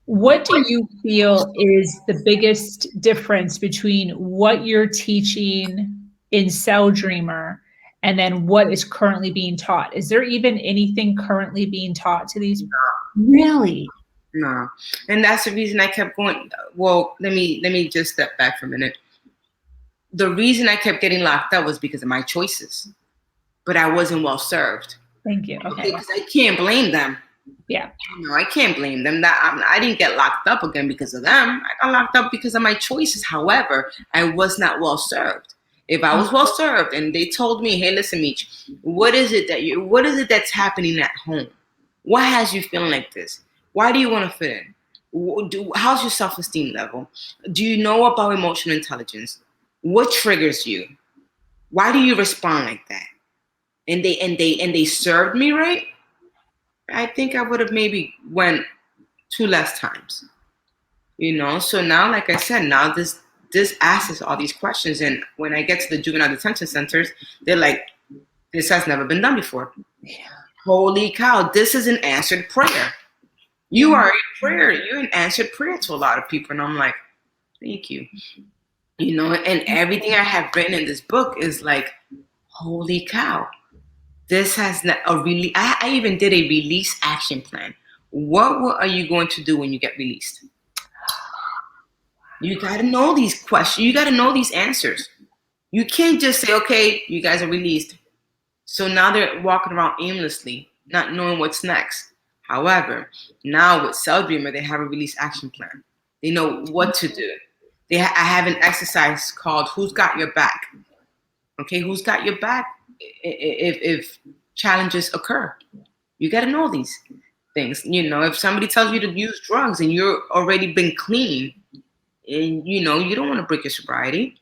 What do you feel is the biggest difference between what you're teaching in Cell Dreamer and then what is currently being taught? Is there even anything currently being taught to these? Really? No. And that's the reason I kept going. Well, let me just step back for a minute. The reason I kept getting locked up was because of my choices, but I wasn't well served. Thank you. Okay. Because I can't blame them. Yeah. No, I can't blame them. That I didn't get locked up again because of them. I got locked up because of my choices. However, I was not well served. If I was well served and they told me, "Hey, listen, Meech, what is it that's happening at home? What has you feeling like this? Why do you want to fit in? How's your self-esteem level? Do you know about emotional intelligence? What triggers you? Why do you respond like that?" And they served me right. I think I would have maybe went 2 less times. So now, like I said, now this asks all these questions, and when I get to the juvenile detention centers, they're like, "This has never been done before." Yeah. Holy cow! This is an answered prayer. You are a prayer. You're an answered prayer to a lot of people, and I'm like, thank you. And everything I have written in this book is like, holy cow! This has I even did a release action plan. What are you going to do when you get released? You got to know these questions. You got to know these answers. You can't just say, "Okay, you guys are released." So now they're walking around aimlessly, not knowing what's next. However, now with Cell Dreamer, they have a release action plan. They know what to do. I have an exercise called "Who's Got Your Back?" Okay, who's got your back if challenges occur? You got to know these things. If somebody tells you to use drugs and you're already been clean, and you don't want to break your sobriety,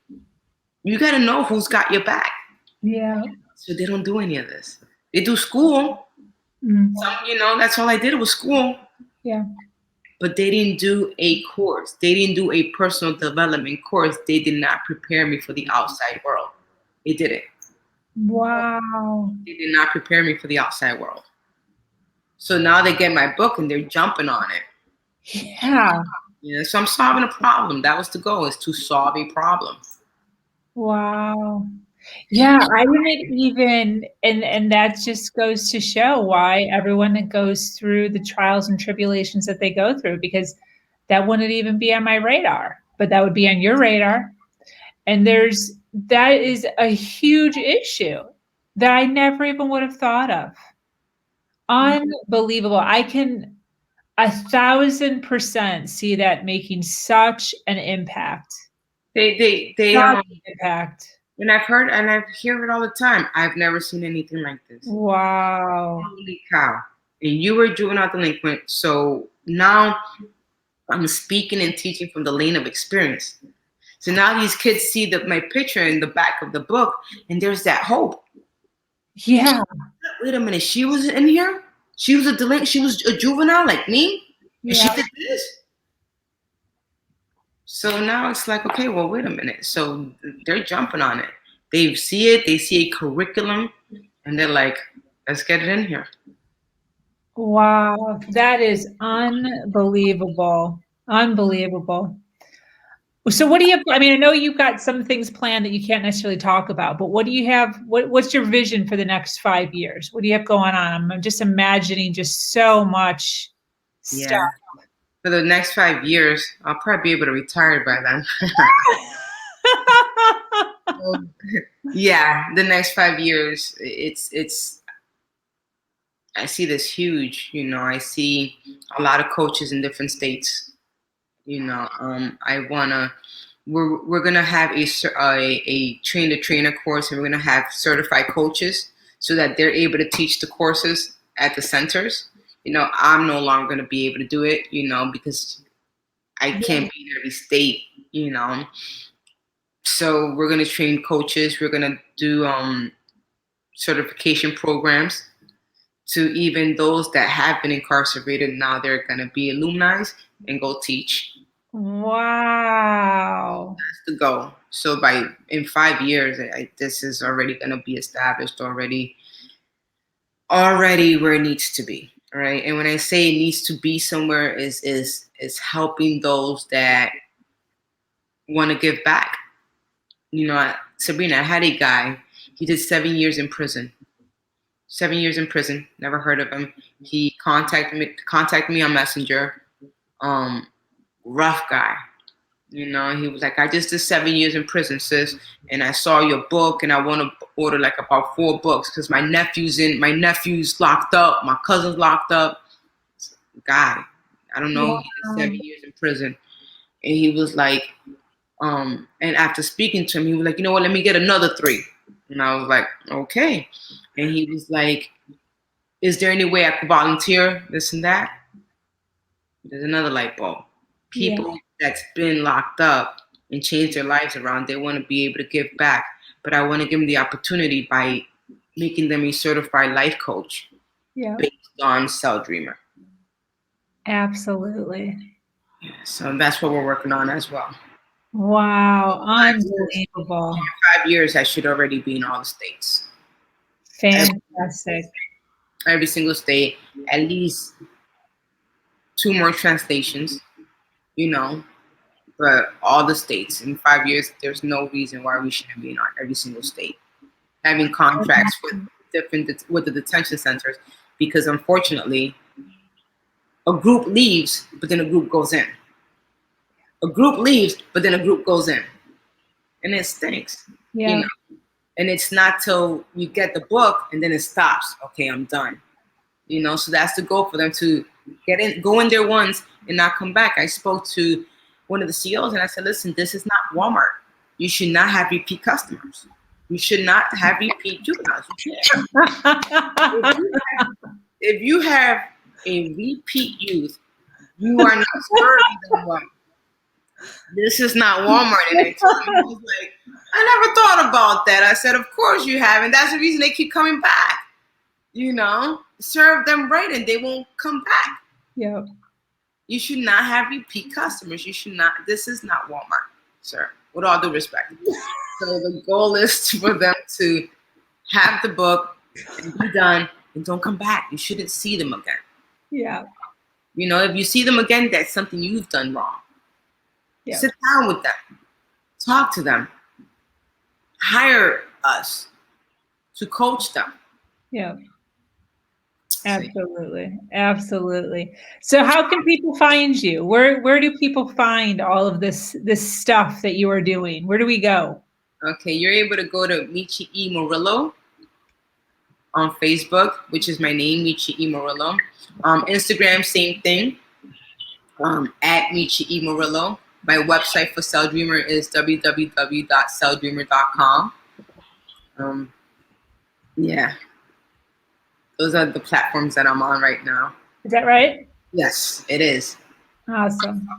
you got to know who's got your back. Yeah. So they don't do any of this. They do school. That's all I did was school. Yeah. But they didn't do a course. They didn't do a personal development course. They did not prepare me for the outside world. They didn't. Wow. They did not prepare me for the outside world. So now they get my book and they're jumping on it. Yeah. So I'm solving a problem. That was the goal, is to solve a problem. Wow. Yeah, I didn't even, and that just goes to show why everyone that goes through the trials and tribulations that they go through, because that wouldn't even be on my radar, but that would be on your radar. And that is a huge issue that I never even would have thought of. Unbelievable. I can 1,000% see that making such an impact. They Impact. And I hear it all the time. I've never seen anything like this. Wow. Holy cow. And you were juvenile delinquent. So now I'm speaking and teaching from the lane of experience. So now these kids see my picture in the back of the book, and there's that hope. Yeah. Wait a minute. She was in here? She was a delinquent. She was a juvenile like me? And she did this? So now it's like, okay, well, wait a minute. So they're jumping on it. They see it. They see a curriculum, and they're like, let's get it in here. Wow. That is unbelievable. Unbelievable. So what do you have? I mean, I know you've got some things planned that you can't necessarily talk about, but what do you have? What's your vision for the next 5 years? What do you have going on? I'm just imagining just so much stuff. Yeah. For the next 5 years, I'll probably be able to retire by then. Yeah, the next 5 years, it's. I see this huge. I see a lot of coaches in different states. I wanna. We're gonna have a train the trainer course, and we're gonna have certified coaches so that they're able to teach the courses at the centers. I'm no longer going to be able to do it, because I can't be in every state, So we're going to train coaches. We're going to do certification programs to even those that have been incarcerated. Now they're going to be alumni and go teach. Wow. That's the goal. So in 5 years, this is already going to be established already where it needs to be. Right. And when I say it needs to be somewhere is is helping those that want to give back. Sabrina, I had a guy. He did 7 years in prison. 7 years in prison. Never heard of him. He contacted me on Messenger. Um, Rough guy. He was like, I just did 7 years in prison, sis, and I saw your book, and I want to order like about 4 books because my nephew's locked up, my cousin's locked up. Guy, I don't know, he did 7 years in prison, and he was like, and after speaking to him, he was like, you know what, let me get another 3, and I was like, okay, and he was like, is there any way I could volunteer this and that? There's another light bulb. People that's been locked up and changed their lives around, they want to be able to give back. But I want to give them the opportunity by making them a certified life coach based on Cell Dreamer. Absolutely. So that's what we're working on as well. Wow, unbelievable. In 5 years, I should already be in all the states. Fantastic. Every single state, at least 2 more translations, but all the states. In 5 years, there's no reason why we shouldn't be in every single state. Having contracts with the detention centers, because unfortunately, a group leaves, but then a group goes in. A group leaves, but then a group goes in. And it stinks. And it's not till you get the book and then it stops. Okay, I'm done. So that's the goal for them to go in there once and not come back. I spoke to one of the CEOs and I said, listen, this is not Walmart. You should not have repeat customers. You should not have repeat juveniles. If you have a repeat youth, you are not serving them well. This is not Walmart. And they told me, I was like, I never thought about that. I said, of course you have. And that's the reason they keep coming back. Serve them right and they won't come back. Yeah. You should not have repeat customers. You should not. This is not Walmart, sir, with all due respect. So the goal is for them to have the book and be done and don't come back. You shouldn't see them again. Yeah. If you see them again, that's something you've done wrong. Yeah. Sit down with them. Talk to them. Hire us to coach them. Yeah. Absolutely. Absolutely. So how can people find you? Where do people find all of this stuff that you are doing? Where do we go? Okay, you're able to go to Michi E. Murillo on Facebook, which is my name, Michi E. Murillo. Instagram, same thing, at Michi E. Murillo. My website for Cell Dreamer is www.celldreamer.com. Yeah. Those are the platforms that I'm on right now. Is that right? Yes, it is. Awesome.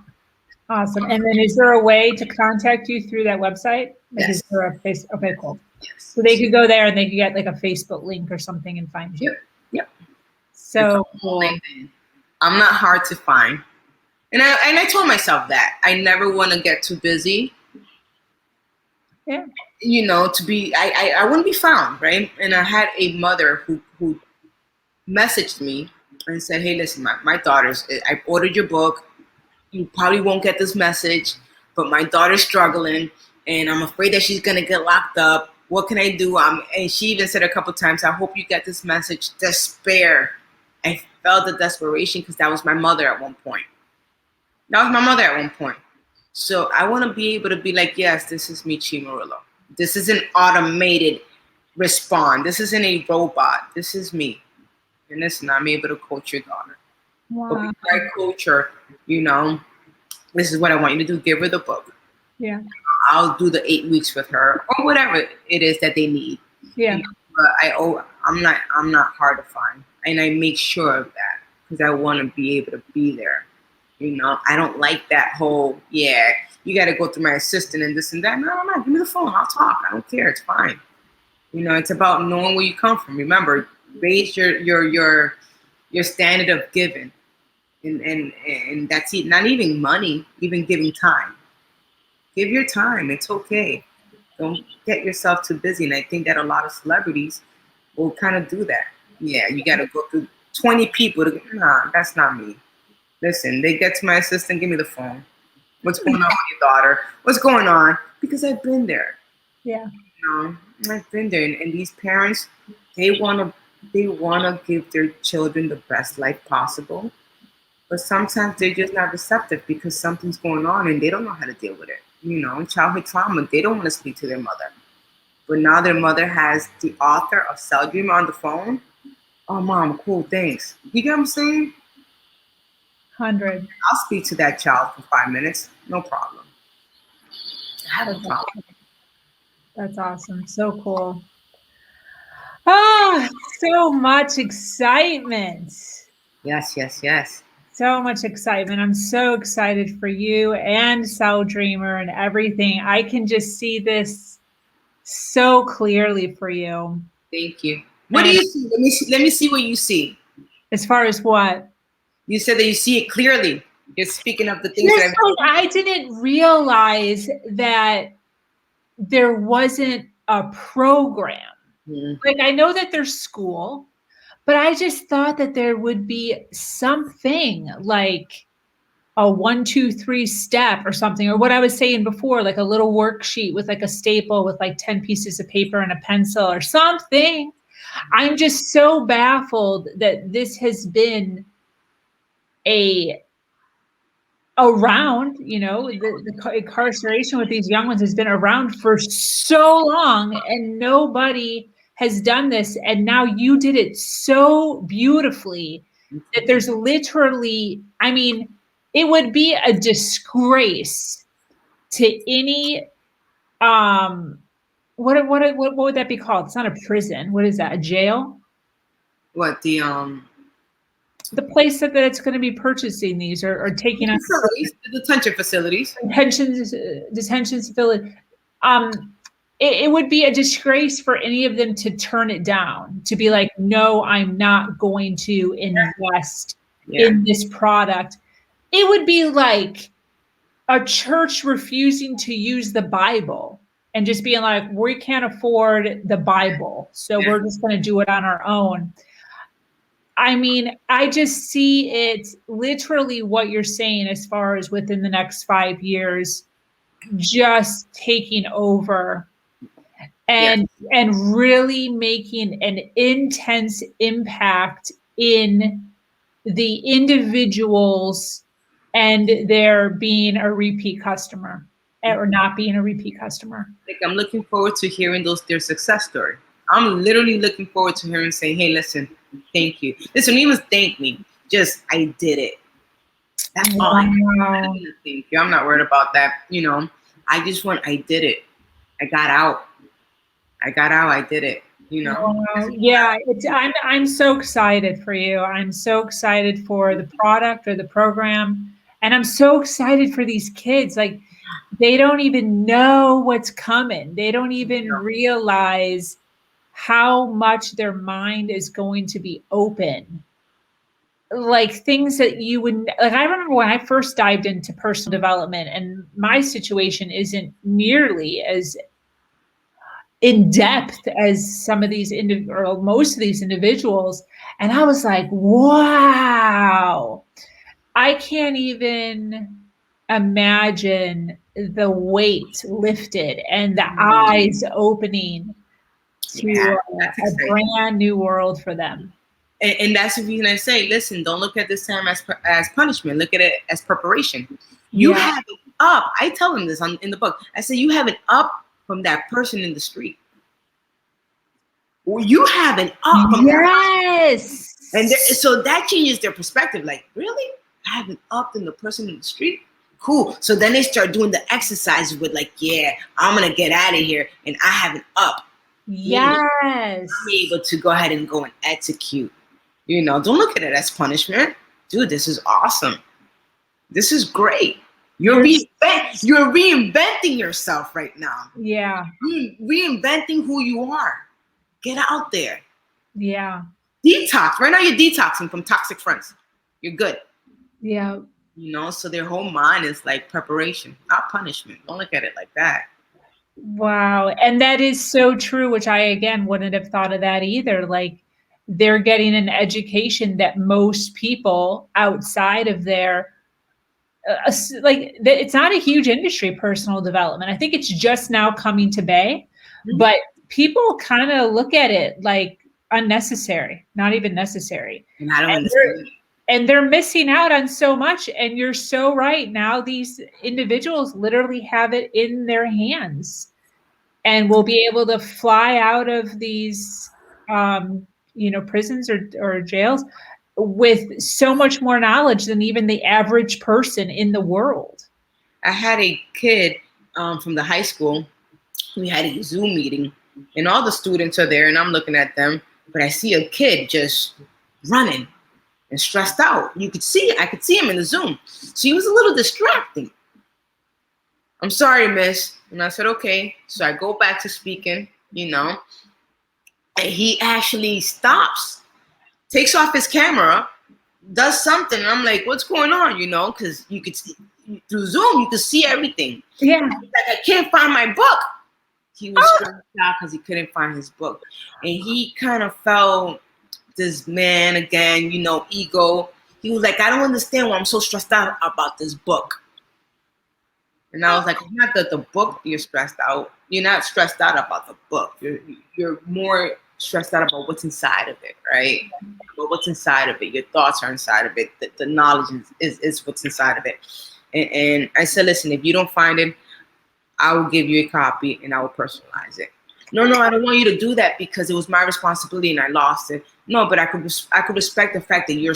Awesome. And then is there a way to contact you through that website? Like, yes. Is there a face? Okay, cool. Yes. So they could go there and they could get like a Facebook link or something and find you. Yep. So cool. I'm not hard to find. And I told myself that. I never want to get too busy. Yeah. To be, I wouldn't be found, right? And I had a mother who messaged me and said, hey, listen, my daughter's, I ordered your book. You probably won't get this message, but my daughter's struggling and I'm afraid that she's going to get locked up. What can I do? And she even said a couple times, I hope you get this message. Despair. I felt the desperation because that was my mother at one point. So I want to be able to be like, yes, this is Michi Murillo. This is an automated response. This isn't a robot. This is me. And listen, I'm able to coach your daughter. Wow. But before I coach her, this is what I want you to do. Give her the book. Yeah. I'll do the 8 weeks with her or whatever it is that they need. Yeah. But I'm not hard to find. And I make sure of that because I want to be able to be there. I don't like that whole, you got to go through my assistant and this and that. No, give me the phone. I'll talk. I don't care. It's fine. It's about knowing where you come from. Remember, raise your standard of giving. And that's it. Not even money, even giving time. Give your time. It's okay. Don't get yourself too busy. And I think that a lot of celebrities will kind of do that. Yeah, you got to go through 20 people. Nah, that's not me. Listen, they get to my assistant, give me the phone. What's going on with your daughter? What's going on? Because I've been there. Yeah. I've been there, and these parents, they wanna give their children the best life possible, but sometimes they're just not receptive because something's going on and they don't know how to deal with it. Childhood trauma. They don't want to speak to their mother, but now their mother has the author of Cell Dreamer on the phone. Oh, mom, cool, thanks. You get what I'm saying? 100. I'll speak to that child for 5 minutes, no problem. I have no That's problem. awesome. That's awesome. So cool. Ah, so much excitement. Yes, yes, yes. So much excitement. I'm so excited for you and Cell Dreamer and everything. I can just see this so clearly for you. Thank you. What do And you see? Let me see what you see. as far as what? You said that you see it clearly. You're speaking of the things that Just like I didn't realize that there wasn't a program. Mhm. Like I know that there's school, but I just thought that there would be something like a 1, 2, 3 step or something, or what I was saying before, like a little worksheet with like a staple with like 10 pieces of paper and a pencil or something. I'm just so baffled that this has been a around, the incarceration with these young ones has been around for so long and nobody has done this. And now you did it so beautifully that there's literally, I mean, it would be a disgrace to any, what would that be called? It's not a prison. What is that? A jail? What The place that's going to be purchasing these or taking on facilities, the detention facilities. detention facility. Um, it would be a disgrace for any of them to turn it down, to be like, no, I'm not going to invest Yeah, in this product. It would be like a church refusing to use the Bible and just being like, we can't afford the Bible, so yeah, we're just going to do it on our own. I mean, I just see it literally what you're saying as far as within the next 5 years, just taking over yeah. and really making an intense impact in the individuals and their being a repeat customer or not being a repeat customer. Like I'm looking forward to hearing their success story. I'm literally looking forward to hearing saying, "Hey, listen, thank you. Listen, even thank me. Just I did it. That's all I need. Wow. Thank you. I'm not worried about that. I did it. I got out. I got out. I did it. Wow. Yeah, I'm so excited for you. I'm so excited for the product or the program, and I'm so excited for these kids. Like they don't even know what's coming. They don't even realize how much their mind is going to be open. Like things that you would like. I remember when I first dived into personal development, and my situation isn't nearly as in depth as some of these or most of these individuals. And I was like, wow, I can't even imagine the weight lifted and the eyes opening Yeah, to that's a exciting. brand new world for them. And that's the reason I say, listen, don't look at this time as punishment. Look at it as preparation. You Yeah. have it up. I tell them this in the book. I say, you have it up from that person in the street. Well, you have it up from Yes. that. And so that changes their perspective. Like, really? I have it up than the person in the street? Cool. So then they start doing the exercises with like, yeah, I'm going to get out of here. And I have it up. Yes. I'm able to go ahead and go and execute. Don't look at it as punishment. Dude, this is awesome. This is great. You're reinventing yourself right now. Yeah. Reinventing who you are. Get out there. Yeah. Detox. Right now you're detoxing from toxic friends. You're good. Yeah. So their whole mind is like preparation, not punishment. Don't look at it like that. Wow. And that is so true, which I, again, wouldn't have thought of that either. Like, they're getting an education that most people outside of their it's not a huge industry, personal development. I think it's just now coming to bay, but people kind of look at it like unnecessary, not even necessary. And I don't And understand. they're missing out on so much. And you're so right. Now these individuals literally have it in their hands and will be able to fly out of these prisons or jails with so much more knowledge than even the average person in the world. I had a kid from the high school. We had a Zoom meeting, and all the students are there, and I'm looking at them, but I see a kid just running and stressed out. I could see him in the Zoom. So he was a little distracting. I'm sorry, miss. And I said, okay. So I go back to speaking, and he actually stops, takes off his camera, does something. And I'm like, what's going on? Because you could see through Zoom, you could see everything. Yeah. Like, I can't find my book. He was stressed out because he couldn't find his book. And he kind of felt this man again, ego. He was like, I don't understand why I'm so stressed out about this book. And I was like, it's not that the book you're stressed out. You're not stressed out about the book. You're more stressed out about what's inside of it, right? About what's inside of it. Your thoughts are inside of it. The knowledge is what's inside of it. And I said, listen, if you don't find it, I will give you a copy and I will personalize it. No, I don't want you to do that because it was my responsibility and I lost it. No, but I could respect the fact that he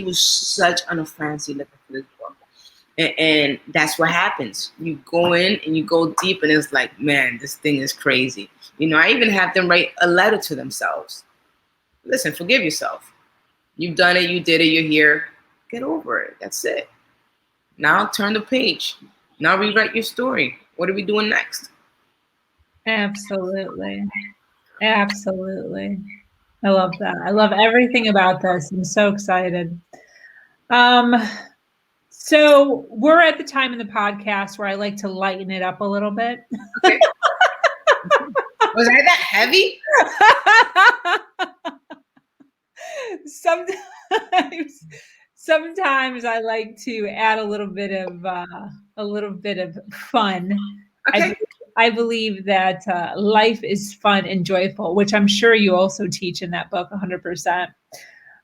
was such an fancy looking for this book. And that's what happens. You go in and you go deep and it's like, man, this thing is crazy. I even have them write a letter to themselves. Listen, forgive yourself. You've done it. You did it. You're here. Get over it. That's it. Now turn the page. Now rewrite your story. What are we doing next? Absolutely. Absolutely. I love that. I love everything about this. I'm so excited. So we're at the time in the podcast where I like to lighten it up a little bit. Okay. Was I that heavy? Sometimes I like to add a little bit of fun. Okay. I believe that life is fun and joyful, which I'm sure you also teach in that book 100%.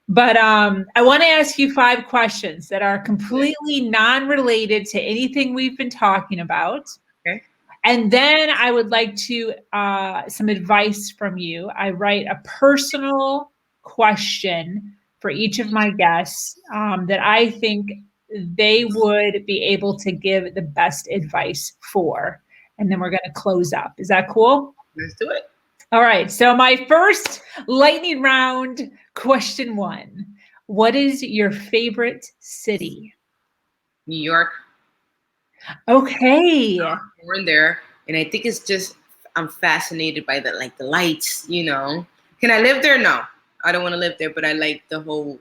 But I want to ask you 5 questions that are completely non-related to anything we've been talking about. Okay. And then I would like to some advice from you. I write a personal question for each of my guests that I think they would be able to give the best advice for. And then we're going to close up. Is that cool? Let's do it. All right. So my first lightning round, question 1. What is your favorite city? New York. Okay. We're in there. And I think it's just, I'm fascinated by the lights, Can I live there? No, I don't want to live there, but I like the whole,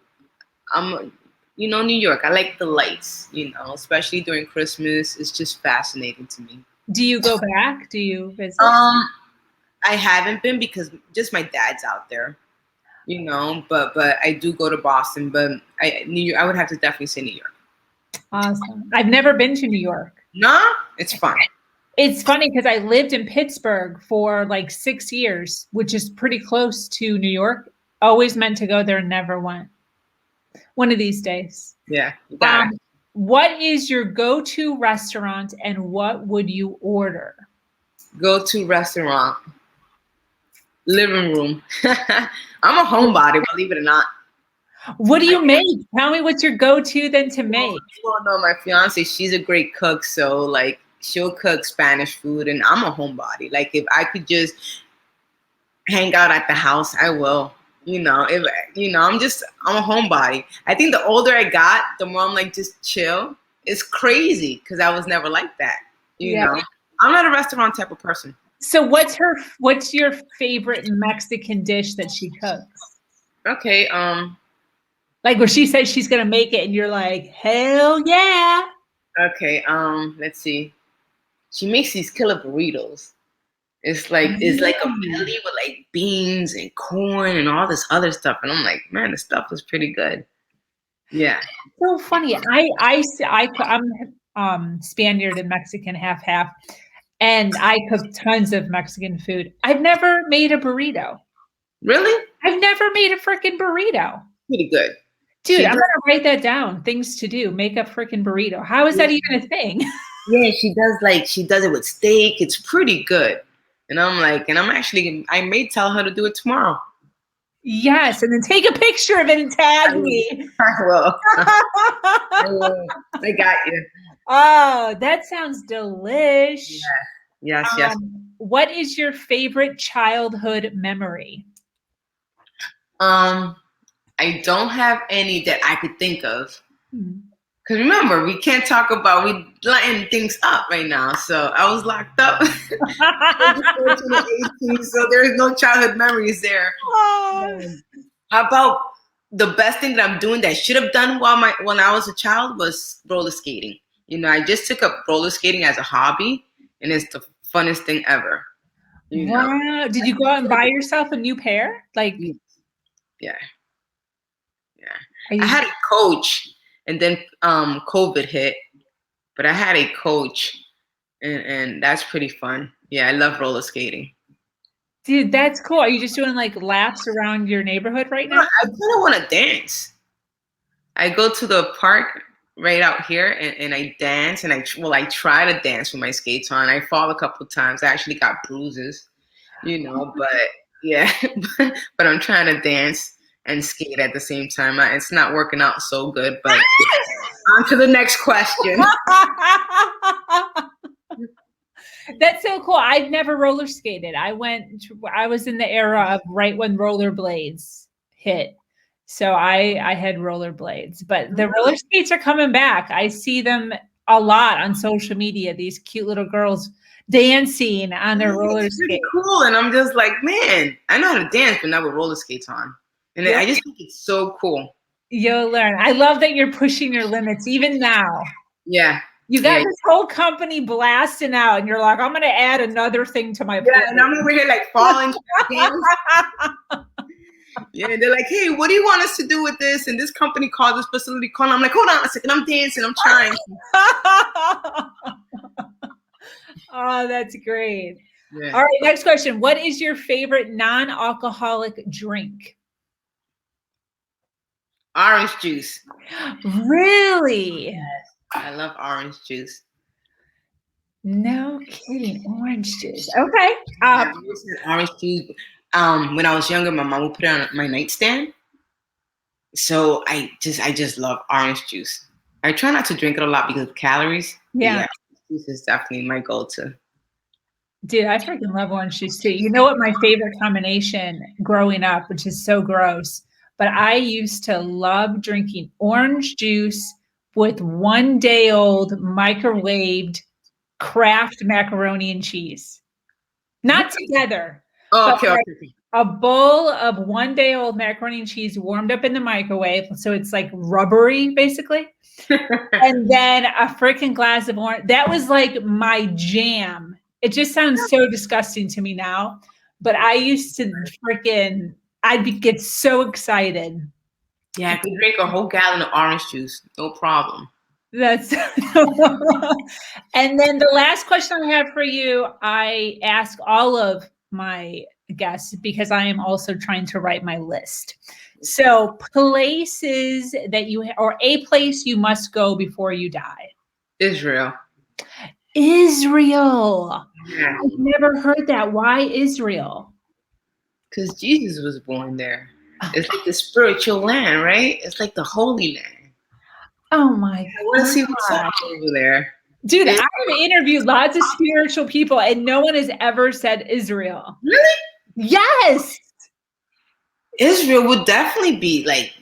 New York. I like the lights, especially during Christmas. It's just fascinating to me. Do you go back? Do you visit? I haven't been because just my dad's out there, but I do go to Boston, but New York, I would have to definitely say New York. Awesome. I've never been to New York. No, it's fun. It's funny because I lived in Pittsburgh for like 6 years, which is pretty close to New York. Always meant to go there, never went. One of these days. Yeah. What is your go-to restaurant and what would you order? Go-to restaurant. Living room. I'm a homebody, believe it or not. What do you make? Tell me what's your go-to then to make. Well, no, my fiance, she's a great cook, so she'll cook Spanish food, and I'm a homebody. If I could just hang out at the house, I will. I'm a homebody. I think the older I got, the more I'm just chill. It's crazy because I was never like that. You know, I'm not a restaurant type of person. So what's your favorite Mexican dish that she cooks? Okay. Where she says she's gonna make it and you're like, hell yeah. Okay. Let's see. She makes these killer burritos. It's like a belly with like beans and corn and all this other stuff, and I'm like, man, the stuff was pretty good. Yeah. So funny. I'm Spaniard and Mexican half half, and I cook tons of Mexican food. I've never made a burrito. Really? I've never made a freaking burrito. Pretty good. Dude, She I'm does, gonna write that down. Things to do. Make a freaking burrito. How is that even a thing? yeah, she does it with steak. It's pretty good. And I'm like, I may tell her to do it tomorrow. Yes, and then take a picture of it and tag me. I will. I got you. Oh, that sounds delish. Yes. What is your favorite childhood memory? I don't have any that I could think of. Hmm. Because remember, we can't talk about, we lighting things up right now. So I was locked up. So there's no childhood memories there. How about the best thing that I'm doing that I should have done when I was a child was roller skating. I just took up roller skating as a hobby, and it's the funnest thing ever. Wow. Did you go out and buy yourself a new pair? Like, yeah. I had a coach, and then COVID hit, but I had a coach, and that's pretty fun. Yeah, I love roller skating. Dude, that's cool. Are you just doing like laps around your neighborhood right now? I kind of want to dance. I go to the park right out here, and I dance, and I try to dance with my skates on. I fall a couple times. I actually got bruises, but yeah, but I'm trying to dance and skate at the same time. It's not working out so good, but on to the next question. That's so cool. I've never roller skated. I was in the era of right when rollerblades hit. So I had rollerblades, but the roller skates are coming back. I see them a lot on social media, these cute little girls dancing on their roller skates. Cool. And I'm just like, man, I know how to dance, but not with roller skates on. And I just think it's so cool. You'll learn. I love that you're pushing your limits even now. Yeah. You got this whole company blasting out, and you're like, I'm going to add another thing to my plate. Yeah, and I'm over here like falling. Yeah, and they're like, hey, what do you want us to do with this? And this company called this facility call. I'm like, hold on a second, I'm dancing, I'm trying. Oh, that's great. Yeah. All right, next question. What is your favorite non-alcoholic drink? Orange juice. Really? Yes, I love orange juice. No kidding. Orange juice. Okay. Orange juice. When I was younger, my mom would put it on my nightstand. So I just love orange juice. I try not to drink it a lot because of calories. Yeah. Juice is definitely my go-to. Dude, I freaking love orange juice too. You know what my favorite combination growing up, which is so gross, but I used to love drinking orange juice with 1 day old microwaved Kraft macaroni and cheese. Not together. Oh, okay. A bowl of 1 day old macaroni and cheese warmed up in the microwave. So it's like rubbery, basically. And then a freaking glass of orange. That was like my jam. It just sounds so disgusting to me now. But I used to I'd get so excited. Yeah, I could drink a whole gallon of orange juice. No problem. That's and then the last question I have for you, I ask all of my guests because I am also trying to write my list. So places that or a place you must go before you die. Israel. Israel. Yeah. I've never heard that. Why Israel? Because Jesus was born there. It's like the spiritual land, right? It's like the Holy Land. Oh my God. I want to see what's up over there. Dude, I've interviewed lots of spiritual people and no one has ever said Israel. Really? Yes. Israel would definitely be like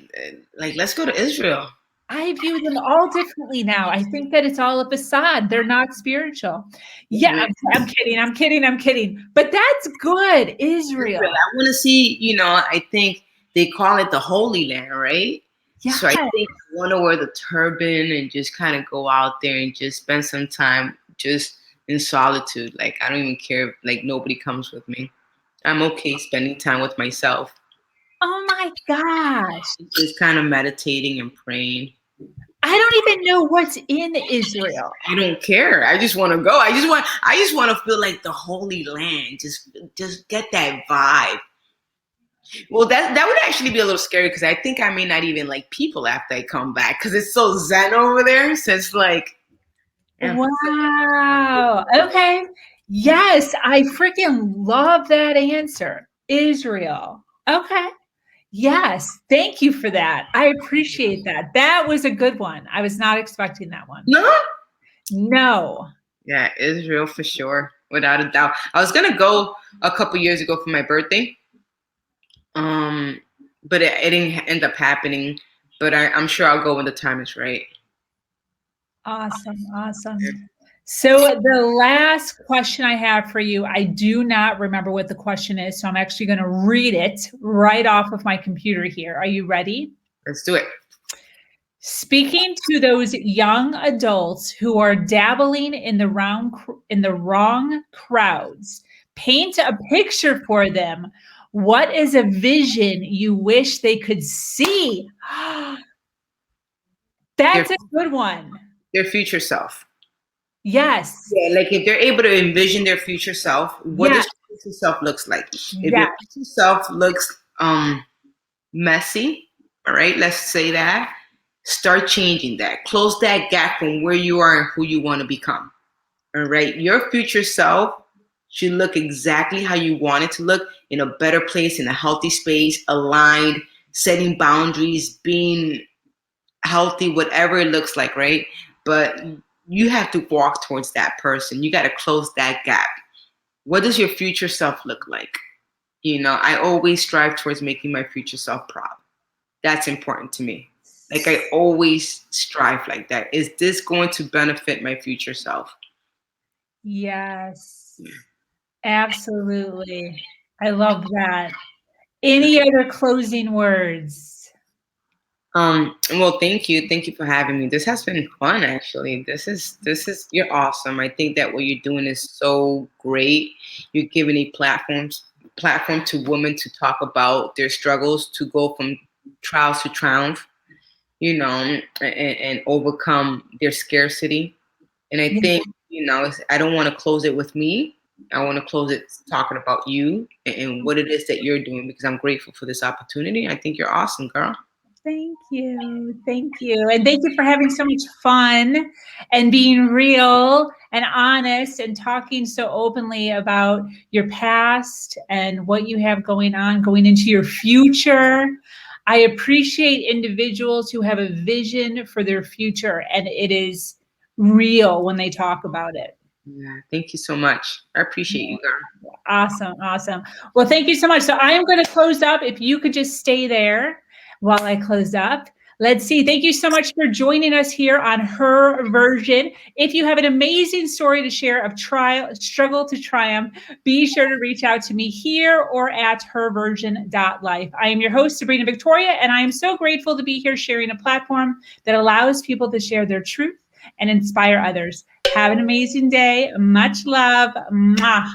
let's go to Israel. I view them all differently now. I think that it's all a facade. They're not spiritual. Yeah, I'm kidding. But that's good. Israel. I want to see, I think they call it the Holy Land, right? Yeah. So I think I want to wear the turban and just kind of go out there and just spend some time just in solitude. Like, I don't even care if, like, nobody comes with me. I'm okay spending time with myself. Oh my gosh. Just kind of meditating and praying. I don't even know what's in Israel. I don't care. I just want to go. I just want to feel like the Holy Land. Just get that vibe. Well, that would actually be a little scary because I think I may not even like people after I come back because it's so zen over there. So it's like, yeah. Wow. Okay. Yes, I freaking love that answer. Israel. Okay. Yes. Thank you for that. I appreciate that. That was a good one. I was not expecting that one. No? No. Yeah, Israel for sure, without a doubt. I was gonna go a couple years ago for my birthday, but it didn't end up happening. But I'm sure I'll go when the time is right. Awesome. Awesome. So the last question I have for you, I do not remember what the question is, so I'm actually going to read it right off of my computer here. Are you ready? Let's do it. Speaking to those young adults who are dabbling in the wrong crowds, paint a picture for them. What is a vision you wish they could see? That's a good one. Their future self. Yes. Yeah, like if they're able to envision their future self, what Yes. does your future self looks like? If Yes. your future self looks messy, all right, let's say that, start changing that. Close that gap from where you are and who you want to become. All right. Your future self should look exactly how you want it to look, in a better place, in a healthy space, aligned, setting boundaries, being healthy, whatever it looks like, right? But you have to walk towards that person. You got to close that gap. What does your future self look like? You know, I always strive towards making my future self proud. That's important to me. Like, I always strive like that. Is this going to benefit my future self? Yes. Absolutely. I love that. Any other closing words? Well, thank you. Thank you for having me. This has been fun, actually. This is you're awesome. I think that what you're doing is so great. You're giving a platform to women to talk about their struggles, to go from trials to triumph, you know, and overcome their scarcity. And I think, I don't want to close it with me. I want to close it talking about you and what it is that you're doing, because I'm grateful for this opportunity. I think you're awesome, girl. Thank you. Thank you. And thank you for having so much fun and being real and honest and talking so openly about your past and what you have going on, going into your future. I appreciate individuals who have a vision for their future, and it is real when they talk about it. Yeah, thank you so much. I appreciate you, girl. Awesome. Awesome. Well, thank you so much. So I am going to close up. If you could just stay there while I close up. Let's see. Thank you so much for joining us here on Her Version. If you have an amazing story to share of struggle to triumph, be sure to reach out to me here or at herversion.life. I am your host, Sabrina Victoria, and I am so grateful to be here sharing a platform that allows people to share their truth and inspire others. Have an amazing day. Much love. Mwah.